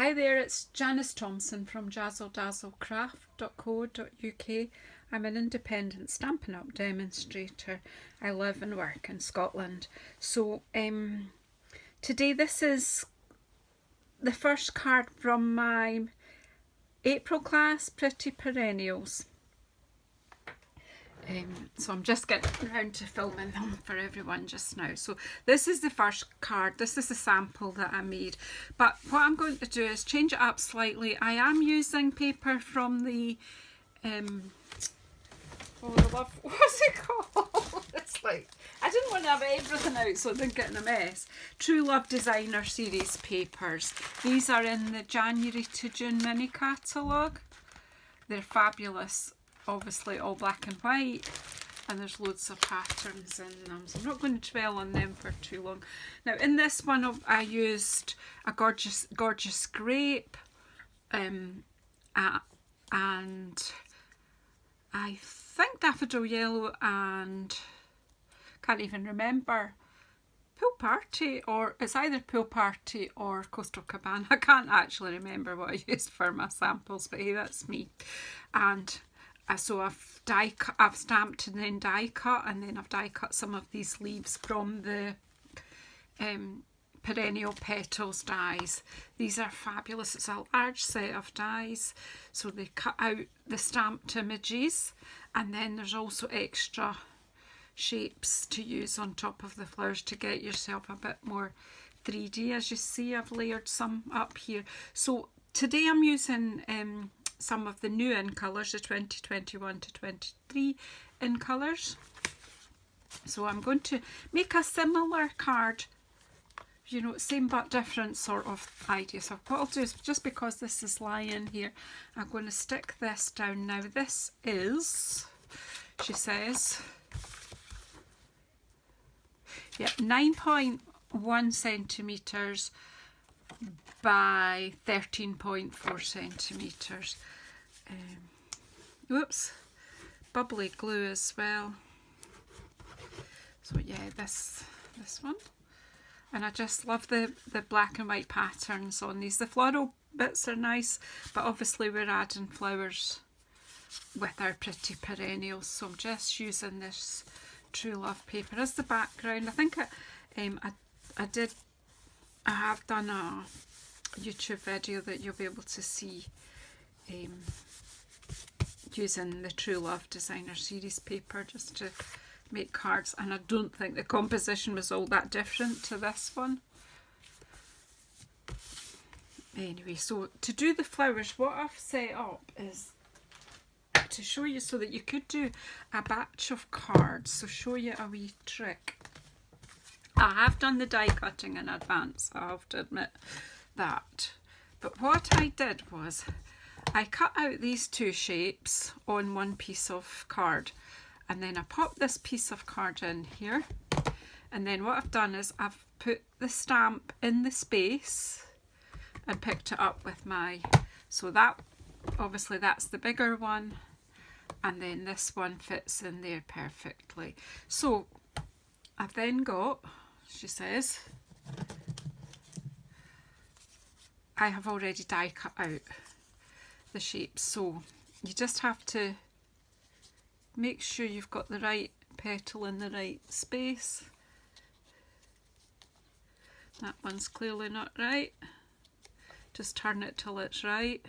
Hi there, it's Janice Thompson from JazzleDazzleCraft.co.uk. I'm an independent Stampin' Up! Demonstrator. I live and work in Scotland. So today this is the first card from my April class, Pretty Perennials. So I'm just getting around to filming them for everyone just now. So this is the first card. This is the sample that I made. But what I'm going to do is change it up slightly. I am using paper from the what's it called? It's like, I didn't want to have everything out so I didn't get in a mess. True Love Designer Series papers. These are in the January to June mini catalogue. They're fabulous. Obviously all black and white, and there's loads of patterns in them, so I'm not going to dwell on them for too long. Now in this one I used a gorgeous grape, and I think daffodil yellow, and can't even remember, Pool Party, or it's either Pool Party or Coastal Cabana. I can't actually remember what I used for my samples, but hey, that's me. And so I've stamped and then die cut, and then I've die cut some of these leaves from the Perennial Petals dies. These are fabulous. It's a large set of dies, so they cut out the stamped images, and then there's also extra shapes to use on top of the flowers to get yourself a bit more 3D. As you see, I've layered some up here. So today I'm using some of the new in colours, the 2021 to 23 in colours. So I'm going to make a similar card, you know, same but different sort of idea. So what I'll do is, just because this is lying here, I'm going to stick this down now. This is, she says, yeah, 9.1 centimetres by 13.4 centimetres. Whoops, bubbly glue as well. So yeah, this one. And I just love the black and white patterns on these. The floral bits are nice, but obviously we're adding flowers with our Pretty Perennials, so I'm just using this True Love paper as the background. I think I have done a YouTube video that you'll be able to see using the True Love Designer Series paper just to make cards, and I don't think the composition was all that different to this one. Anyway, so to do the flowers, what I've set up is to show you so that you could do a batch of cards. So show you a wee trick. I have done the die cutting in advance, I have to admit that. But what I did was I cut out these two shapes on one piece of card, and then I popped this piece of card in here, and then what I've done is I've put the stamp in the space and picked it up with my, so that obviously that's the bigger one, and then this one fits in there perfectly. So I've then got, she says, I have already die cut out the shapes, so you just have to make sure you've got the right petal in the right space. That one's clearly not right. Just turn it till it's right.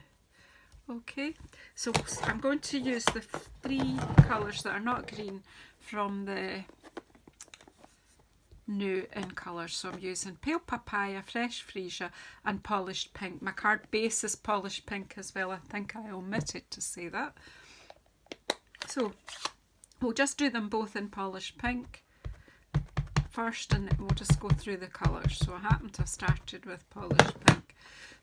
Okay, so I'm going to use the three colours that are not green from the new in colours. So I'm using Pale Papaya, Fresh Freesia and Polished Pink. My card base is Polished Pink as well. I think I omitted to say that. So we'll just do them both in Polished Pink first, and then we'll just go through the colours. So I happen to have started with Polished Pink.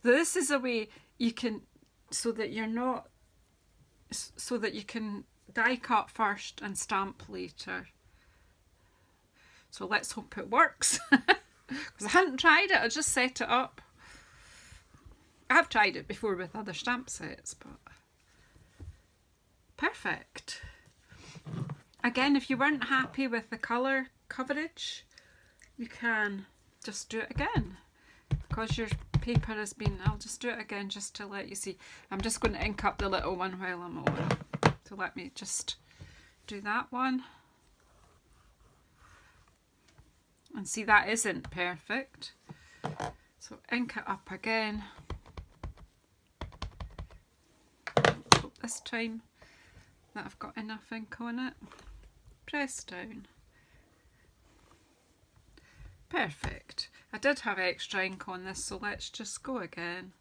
So this is a way you can, so that you're not, so that you can die cut first and stamp later. So let's hope it works, because I hadn't tried it, I just set it up. I have tried it before with other stamp sets, but perfect. Again, if you weren't happy with the colour coverage, you can just do it again, because your paper has been, I'll just do it again just to let you see. I'm just going to ink up the little one while I'm on. So let me just do that one. And see, that isn't perfect. So ink it up again. Hope this time that I've got enough ink on it. Press down. Perfect. I did have extra ink on this, so let's just go again.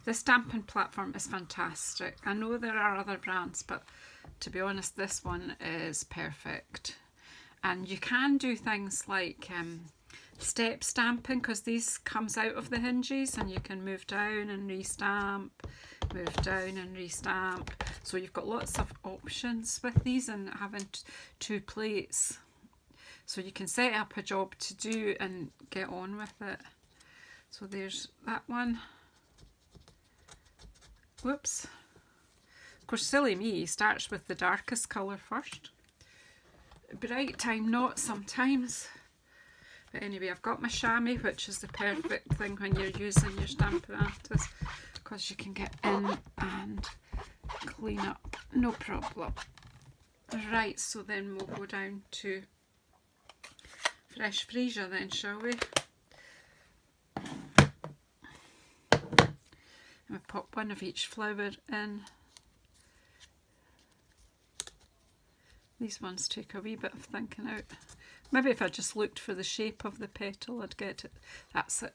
The stamping platform is fantastic. I know there are other brands, but to be honest, this one is perfect. And you can do things like step stamping, because these comes out of the hinges and you can move down and restamp, move down and restamp. So you've got lots of options with these and having two plates. So you can set up a job to do and get on with it. So there's that one. Whoops. Of course, silly me, starts with the darkest colour first. Bright time not sometimes. But anyway, I've got my chamois, which is the perfect thing when you're using your stamping apparatus, because you can get in and clean up, no problem. Right, so then we'll go down to Fresh Freesia then, shall we? And we pop one of each flower in. These ones take a wee bit of thinking out. Maybe if I just looked for the shape of the petal, I'd get it. That's it.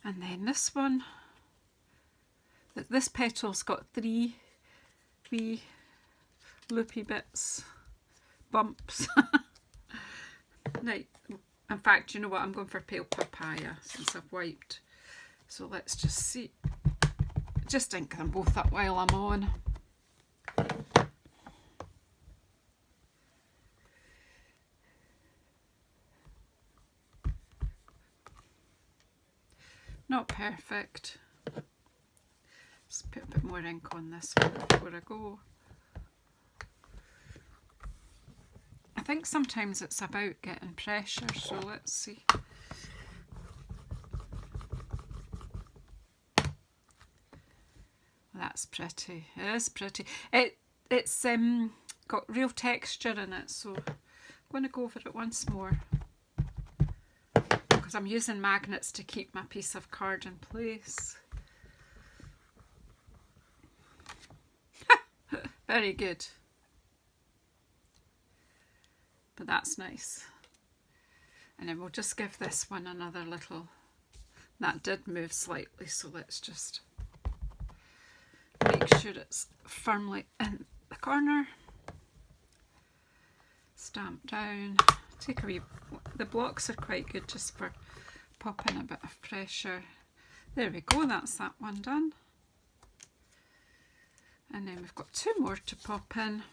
And then this one. This petal's got 3 wee loopy bits, bumps. Right. In fact, you know what? I'm going for pale papaya since I've wiped. So let's just see. Just ink them both up while I'm on. Not perfect. Let's put a bit more ink on this one before I go. I think sometimes it's about getting pressure, so let's see. That's pretty. It is pretty. It's got real texture in it, so I'm going to go over it once more, because I'm using magnets to keep my piece of card in place. Very good. But that's nice. And then we'll just give this one another little... That did move slightly, so let's just make sure it's firmly in the corner. Stamp down. Take a wee... The blocks are quite good just for popping a bit of pressure. There we go, that's that one done. And then we've got 2 more to pop in.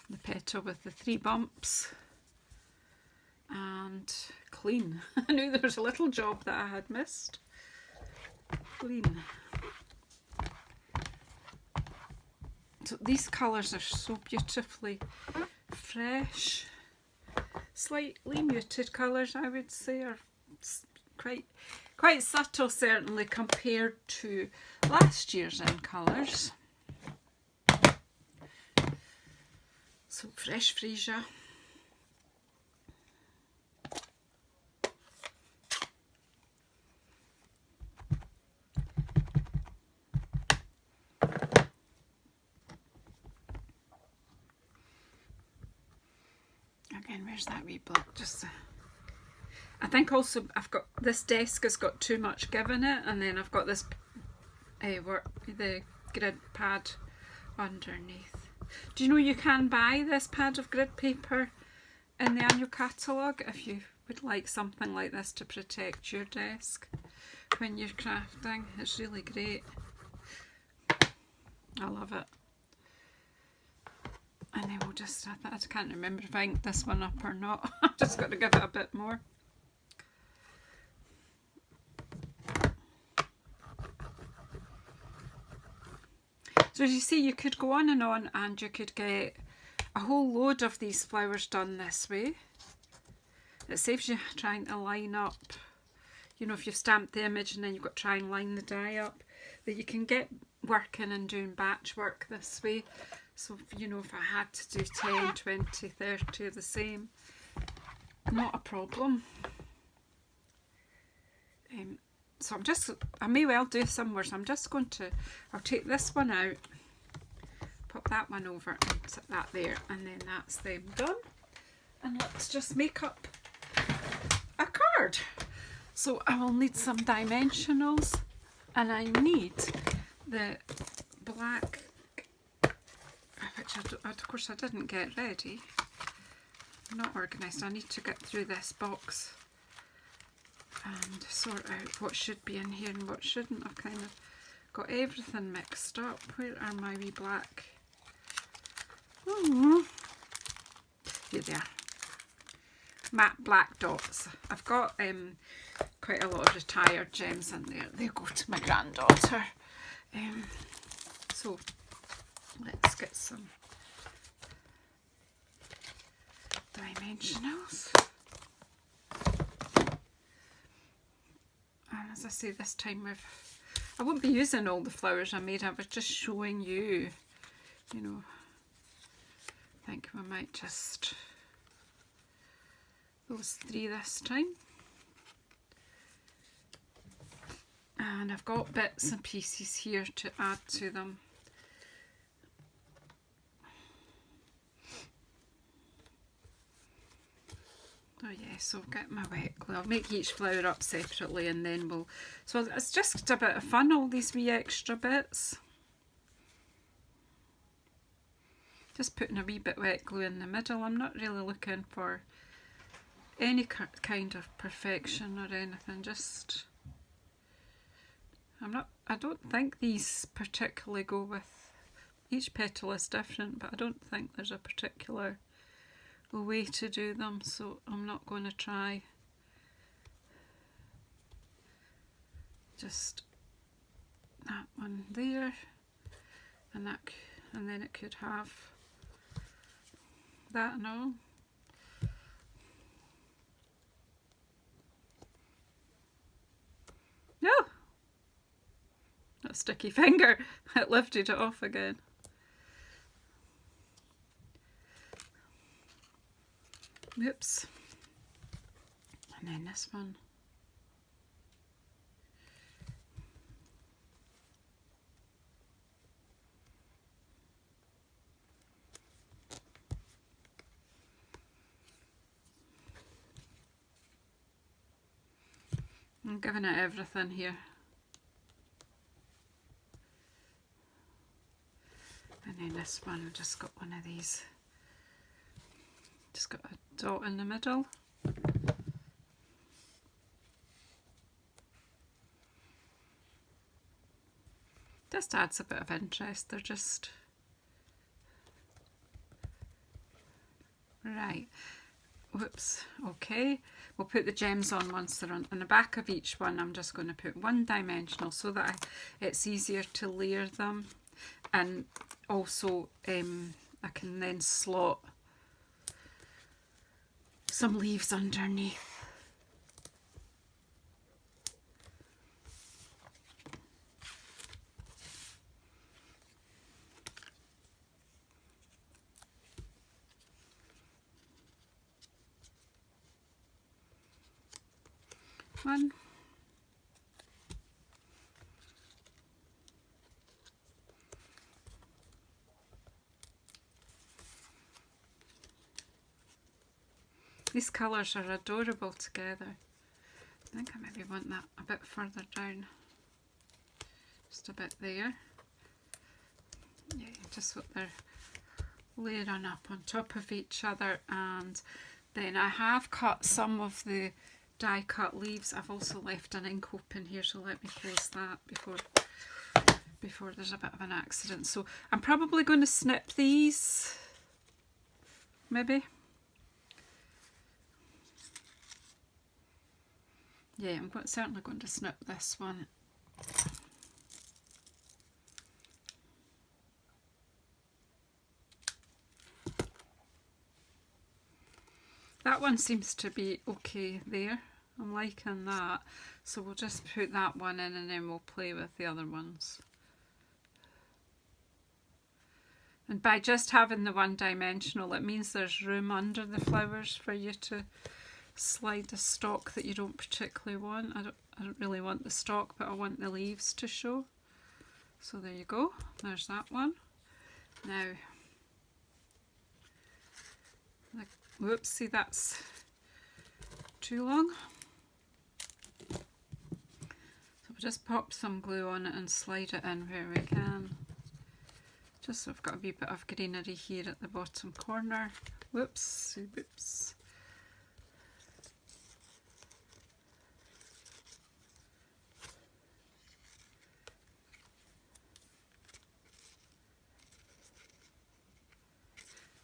The petal with the 3 bumps. And clean. I knew there was a little job that I had missed. Clean. So these colours are so beautifully fresh. Slightly muted colours, I would say, are quite subtle certainly compared to last year's in colours. So Fresh Freesia. Again, where's that wee block? Just I think also I've got this desk has got too much give in it, and then I've got this the grid pad underneath. Do you know you can buy this pad of grid paper in the annual catalogue if you would like something like this to protect your desk when you're crafting? It's really great. I love it. And then we'll just, I can't remember if I inked this one up or not. I've just got to give it a bit more. So as you see, you could go on and you could get a whole load of these flowers done this way. It saves you trying to line up, you know, if you've stamped the image and then you've got to try and line the die up, that you can get working and doing batch work this way. So, you know, if I had to do 10, 20, 30 of the same, not a problem. So I may well do some more, so I'm just going to, I'll take this one out, pop that one over and set that there, and then that's them done. And let's just make up a card. So I will need some dimensionals, and I need the black, which of course I didn't get ready. I'm not organised. I need to get through this box and sort out what should be in here and what shouldn't. I've kind of got everything mixed up. Where are my wee black? Oh, here they are. Matte black dots. I've got quite a lot of retired gems in there. They go to my granddaughter. So let's get some dimensionals. And as I say, this time I won't be using all the flowers I made. I was just showing you, you know, I think we might just those 3 this time. And I've got bits and pieces here to add to them. Oh yeah, so I'll get my wet glue. I'll make each flower up separately and then we'll... So it's just a bit of fun, all these wee extra bits. Just putting a wee bit wet glue in the middle. I'm not really looking for any kind of perfection or anything, just... I don't think these particularly go with... Each petal is different, but I don't think there's a particular way to do them, so I'm not going to try. Just that one there, and that, and then it could have that and all. No! That sticky finger, it lifted it off again. Oops. And then this one. I'm giving it everything here. And then this one, I've just got one of these. Just got a dot in the middle. Just adds a bit of interest. They're just... Right. Whoops. Okay. We'll put the gems on once they're on the back of each one. I'm just going to put one dimensional so that it's easier to layer them. And also I can then slot some leaves underneath. One. These colours are adorable together. I think I maybe want that a bit further down. Just a bit there. Yeah, just what they're layering up on top of each other. And then I have cut some of the die cut leaves. I've also left an ink open here, so let me close that before there's a bit of an accident. So I'm probably going to snip these, maybe. Yeah, I'm certainly going to snip this one. That one seems to be okay there. I'm liking that. So we'll just put that one in and then we'll play with the other ones. And by just having the one-dimensional, it means there's room under the flowers for you to slide the stalk that you don't particularly want. I don't really want the stalk, but I want the leaves to show. So there you go. There's that one. Now, whoops, see that's too long. So we'll just pop some glue on it and slide it in where we can. Just so I've got a wee bit of greenery here at the bottom corner. Whoops, whoops.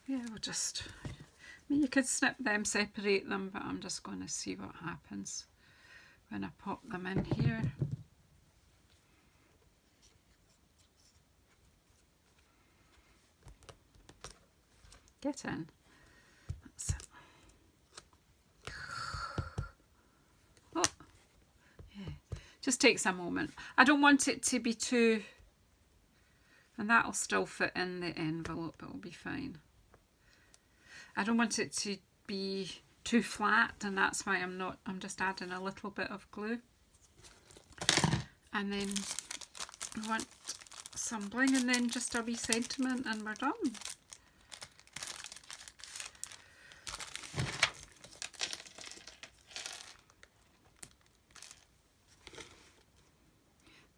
Yeah, we'll just, I mean, you could snip them, separate them, but I'm just going to see what happens when I pop them in here. Get in. That's it. Oh, yeah. Just takes a moment. I don't want it to be too, and that'll still fit in the envelope, it'll be fine. I don't want it to be too flat, and that's why I'm just adding a little bit of glue. And then I want some bling and then just a wee sentiment and we're done.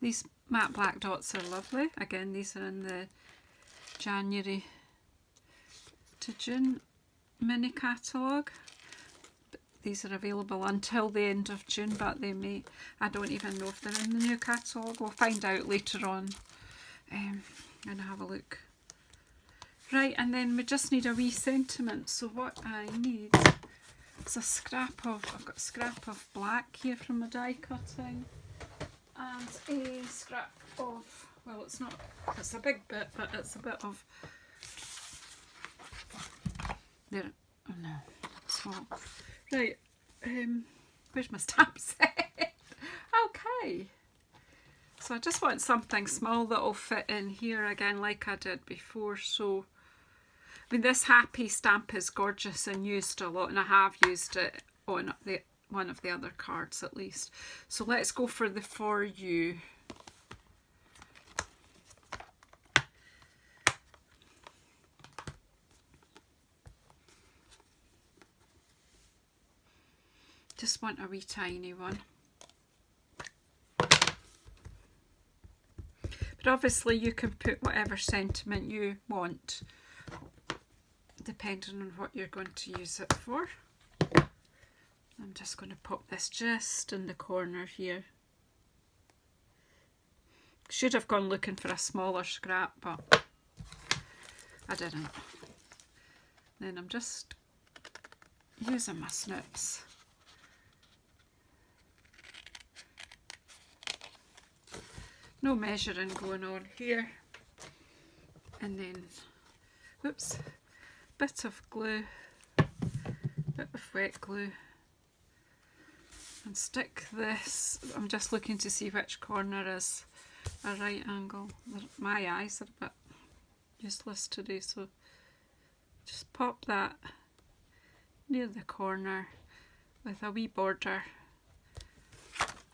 These matte black dots are lovely. Again, these are in the January to June mini catalogue. These are available until the end of June, but they may, I don't even know if they're in the new catalogue. We'll find out later on and have a look. Right, and then we just need a wee sentiment. So what I need is a scrap of, I've got a scrap of black here from my die cutting, and a scrap of, well, it's not, it's a big bit, but it's a bit of, there, oh no, small. Right, where's my stamp set? Okay, so I just want something small that'll fit in here again like I did before. So, I mean, this happy stamp is gorgeous and used a lot, and I have used it on one of the other cards at least. So let's go for the For You. Just want a wee tiny one. But obviously you can put whatever sentiment you want, depending on what you're going to use it for. I'm just going to pop this just in the corner here. Should have gone looking for a smaller scrap, but I didn't. Then I'm just using my snips. No measuring going on here. And then, whoops, bit of glue, bit of wet glue. And stick this, I'm just looking to see which corner is a right angle. My eyes are a bit useless today, so just pop that near the corner with a wee border.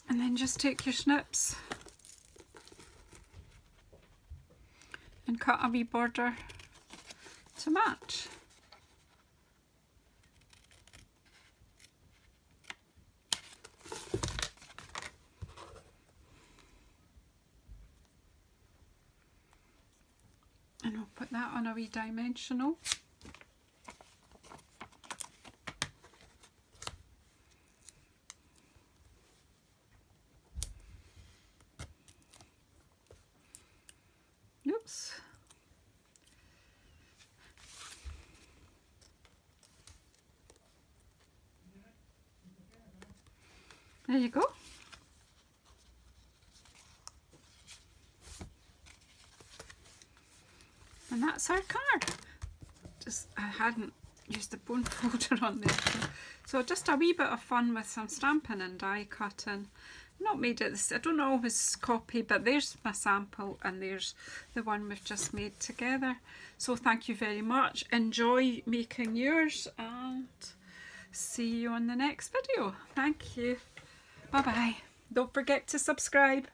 And then just take your snips and cut a wee border to match. And I'll put that on a wee dimensional. Oops. There you go. And that's our card. Just, I hadn't use the bone folder on there. So just a wee bit of fun with some stamping and die cutting. Not made it, I don't always copy, but there's my sample and there's the one we've just made together. So thank you very much. Enjoy making yours and see you on the next video. Thank you. Bye bye. Don't forget to subscribe.